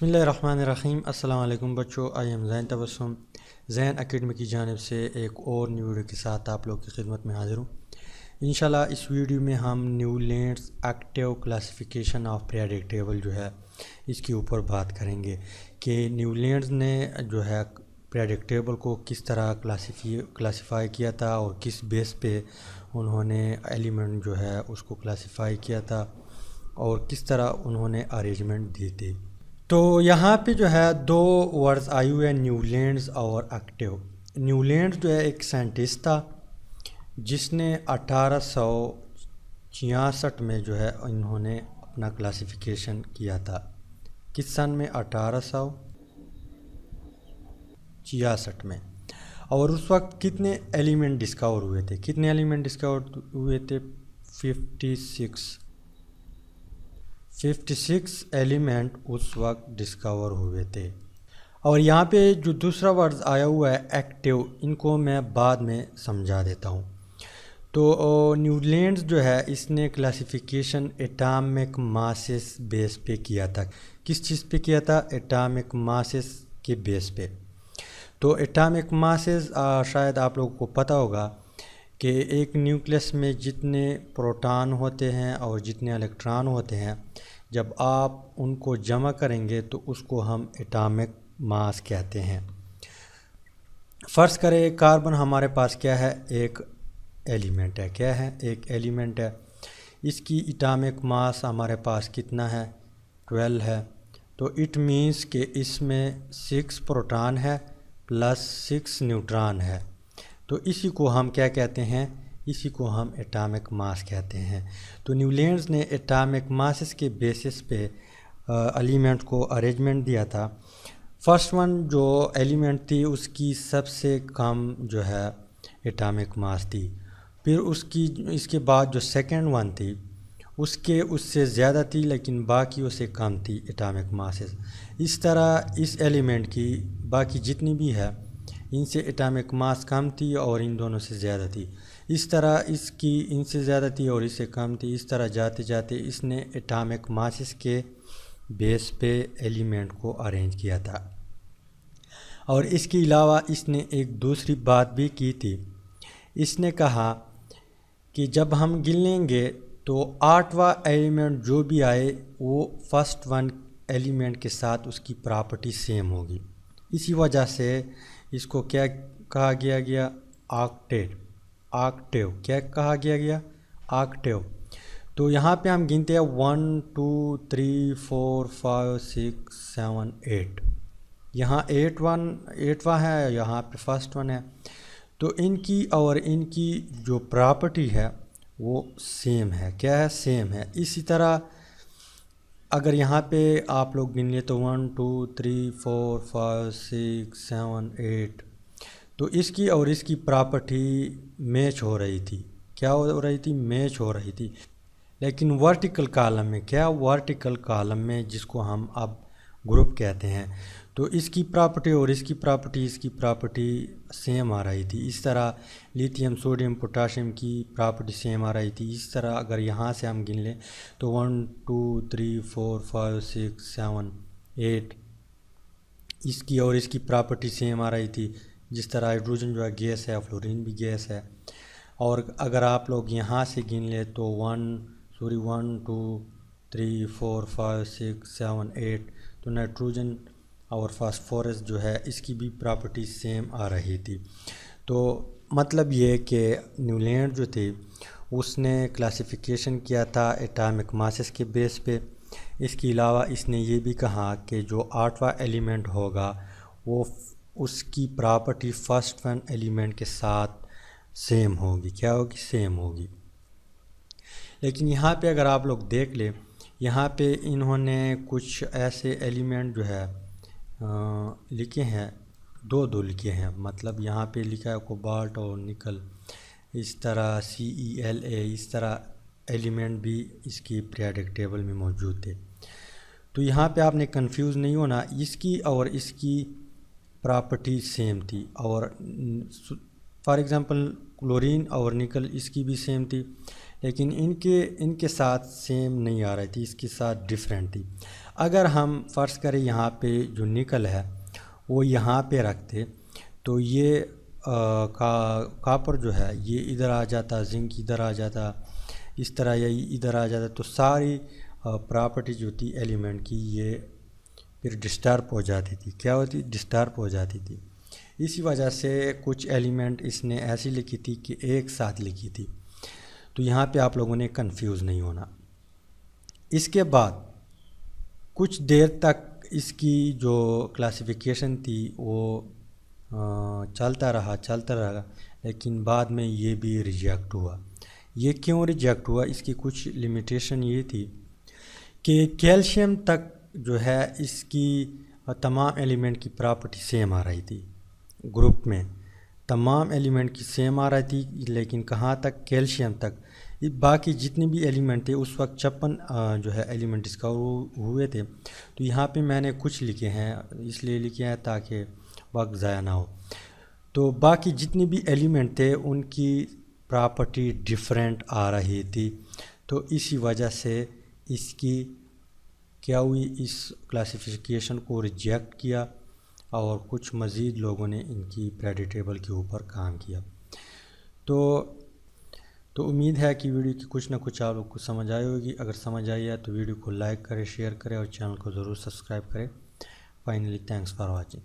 بسم اللہ الرحمن الرحیم۔ السلام علیکم بچوں، I am Zain Tabassum Zain academy کی جانب سے ایک اور نیو ویڈیو کے ساتھ آپ لوگ کی خدمت میں حاضر ہوں۔ انشاءاللہ اس ویڈیو میں ہم new lands active classification of periodic table جو ہے اس کے اوپر بات کریں گے کہ نیو لینڈز نے جو ہے پیریڈک ٹیبل کو کس طرح کلاسیفائی کیا تھا اور کس بیس پہ انہوں نے ایلیمنٹ جو ہے اس کو کلاسیفائی کیا تھا اور کس طرح انہوں نے ارینجمنٹ دی تھی۔ تو یہاں پہ جو ہے دو ورڈز آئی ہوئے ہیں، نیو لینڈز اور ایکٹیو۔ نیو لینڈز جو ہے ایک سائنٹسٹ تھا جس نے 1866 میں جو ہے انہوں نے اپنا کلاسیفیکیشن کیا تھا۔ کس سن میں؟ 1866 میں۔ اور اس وقت کتنے ایلیمنٹ ڈسکور ہوئے تھے؟ کتنے ایلیمنٹ ڈسکور ہوئے تھے؟ 56 ایلیمنٹ اس وقت ڈسکور ہوئے تھے۔ اور یہاں پہ جو دوسرا ورڈز آیا ہوا ہے ایکٹیو، ان کو میں بعد میں سمجھا دیتا ہوں۔ تو نیو لینڈز جو ہے اس نے کلاسیفیکیشن ایٹامک ماسز بیس پہ کیا تھا۔ کس چیز پہ کیا تھا؟ ایٹامک ماسز کے بیس پہ۔ تو ایٹامک ماسز شاید آپ لوگوں کو پتہ ہوگا کہ ایک نیوکلس میں جتنے پروٹان ہوتے ہیں اور جتنے الیکٹران ہوتے ہیں، جب آپ ان کو جمع کریں گے تو اس کو ہم ایٹامک ماس کہتے ہیں۔ فرض کریں کاربن ہمارے پاس کیا ہے؟ ایک ایلیمنٹ ہے۔ کیا ہے؟ ایک ایلیمنٹ ہے۔ اس کی ایٹامک ماس ہمارے پاس کتنا ہے؟ 12 ہے۔ تو اٹ مینس کہ اس میں 6 پروٹان ہے پلس 6 نیوٹران ہے۔ تو اسی کو ہم کیا کہتے ہیں؟ اسی کو ہم ایٹامک ماس کہتے ہیں۔ تو نیو لینڈز نے ایٹامک ماسز کے بیسس پہ ایلیمنٹ کو ارینجمنٹ دیا تھا۔ فرسٹ ون جو ایلیمنٹ تھی اس کی سب سے کم جو ہے ایٹامک ماس تھی، پھر اس کے بعد جو سیکنڈ ون تھی اس سے زیادہ تھی لیکن باقی اس سے کم تھی ایٹامک ماسز۔ اس طرح اس ایلیمنٹ کی باقی جتنی بھی ہے ان سے ایٹامک ماس کم تھی اور ان دونوں سے زیادہ تھی۔ اس طرح اس کی ان سے زیادہ تھی اور اس سے کم تھی۔ اس طرح جاتے جاتے اس نے ایٹامک ماسز کے بیس پہ ایلیمنٹ کو ارینج کیا تھا۔ اور اس کے علاوہ اس نے ایک دوسری بات بھی کی تھی۔ اس نے کہا کہ جب ہم گن لیں گے تو 8واں ایلیمنٹ جو بھی آئے وہ فرسٹ ون ایلیمنٹ کے ساتھ اس کی پراپرٹی سیم ہوگی۔ اسی وجہ سے اس کو کیا کہا گیا؟ آکٹیو۔ کیا کہا گیا؟ آکٹیو۔ تو یہاں پہ ہم گنتے ہیں 1 2 3 4 5 6 7 8۔ یہاں 8واں ہے، یہاں پہ فرسٹ ون ہے۔ تو ان کی اور ان کی جو پراپرٹی ہے وہ سیم ہے۔ کیا ہے؟ سیم ہے۔ اسی طرح اگر یہاں پہ آپ لوگ گن لیں تو 1 2 3 4 5 6 7 8، تو اس کی اور اس کی پراپرٹی میچ ہو رہی تھی۔ کیا ہو رہی تھی؟ میچ ہو رہی تھی۔ لیکن ورٹیکل کالم میں کیا؟ ورٹیکل کالم میں جس کو ہم اب گروپ کہتے ہیں، تو اس کی پراپرٹی اور اس کی پراپرٹی سیم آ رہی تھی۔ اس طرح لیتھیم سوڈیم پوٹاشیم کی پراپرٹی سیم آ رہی تھی۔ اس طرح اگر یہاں سے ہم گن لیں تو 1 2 3 4 5 6 7 8، اس کی اور اس کی پراپرٹی سیم آ رہی تھی۔ جس طرح ہائیڈروجن جو ہے گیس ہے، فلورین بھی گیس ہے۔ اور اگر آپ لوگ یہاں سے گن لیں تو 1 2 3 4 5 6 7 8، تو نائٹروجن اور فاسفورس جو ہے اس کی بھی پراپرٹی سیم آ رہی تھی۔ تو مطلب یہ کہ نیو لینڈ جو تھی اس نے کلاسیفیکیشن کیا تھا ایٹامک ماسز کے بیس پہ۔ اس کے علاوہ اس نے یہ بھی کہا کہ جو 8واں ایلیمنٹ ہوگا وہ اس کی پراپرٹی فرسٹ ون ایلیمنٹ کے ساتھ سیم ہوگی۔ کیا ہوگی؟ سیم ہوگی۔ لیکن یہاں پہ اگر آپ لوگ دیکھ لیں، یہاں پہ انہوں نے کچھ ایسے ایلیمنٹ جو ہے لکھے ہیں، دو لکھے ہیں۔ مطلب یہاں پہ لکھا ہے کوبالٹ اور نکل، اس طرح CeLa، اس طرح ایلیمنٹ بھی اس کی پیریڈک ٹیبل میں موجود تھے۔ تو یہاں پہ آپ نے کنفیوز نہیں ہونا، اس کی اور اس کی پراپرٹی سیم تھی۔ اور فار ایگزامپل کلورین اور نکل اس کی بھی سیم تھی، لیکن ان کے ساتھ سیم نہیں آ رہی تھی، اس کے ساتھ ڈیفرنٹ تھی۔ اگر ہم فرض کریں یہاں پہ جو نکل ہے وہ یہاں پہ رکھتے تو یہ کاپر جو ہے یہ ادھر آ جاتا، زنک ادھر آ جاتا، اس طرح یہ ادھر آ جاتا، تو ساری پراپرٹی جو تھی ایلیمنٹ کی یہ پھر ڈسٹرب ہو جاتی تھی. کیا ہوتی؟ ڈسٹرب ہو جاتی تھی. اسی وجہ سے کچھ ایلیمنٹ اس نے ایسی لکھی تھی کہ ایک ساتھ لکھی تھی. تو یہاں پہ آپ لوگوں نے کنفیوز نہیں ہونا. اس کے بعد کچھ دیر تک اس کی جو کلاسیفیکیشن تھی وہ چلتا رہا لیکن بعد میں یہ بھی ریجیکٹ ہوا. یہ کیوں ریجیکٹ ہوا؟ اس کی کچھ لمیٹیشن یہ تھی کہ کیلشیم تک جو ہے اس کی تمام ایلیمنٹ کی پراپرٹی سیم آ رہی تھی. گروپ میں تمام ایلیمنٹ کی سیم آ رہی تھی، لیکن کہاں تک؟ کیلشیم تک. باقی جتنے بھی ایلیمنٹ تھے اس وقت 56 جو ہے ایلیمنٹ ڈسکور ہوئے تھے. تو یہاں پہ میں نے کچھ لکھے ہیں، اس لیے لکھے ہیں تاکہ وقت ضائع نہ ہو. تو باقی جتنے بھی ایلیمنٹ تھے ان کی پراپرٹی ڈیفرنٹ آ رہی تھی. تو اسی وجہ سے اس کی کیا ہوئی، اس کلاسیفیکیشن کو ریجیکٹ کیا اور کچھ مزید لوگوں نے ان کی پیریڈی ٹیبل کے اوپر کام کیا. تو امید ہے کہ ویڈیو کی کچھ نہ کچھ آپ لوگ کو سمجھ آئی ہوگی. اگر سمجھ آئی ہے تو ویڈیو کو لائک کرے، شیئر کرے اور چینل کو ضرور سبسکرائب کرے. Finally thanks for watching.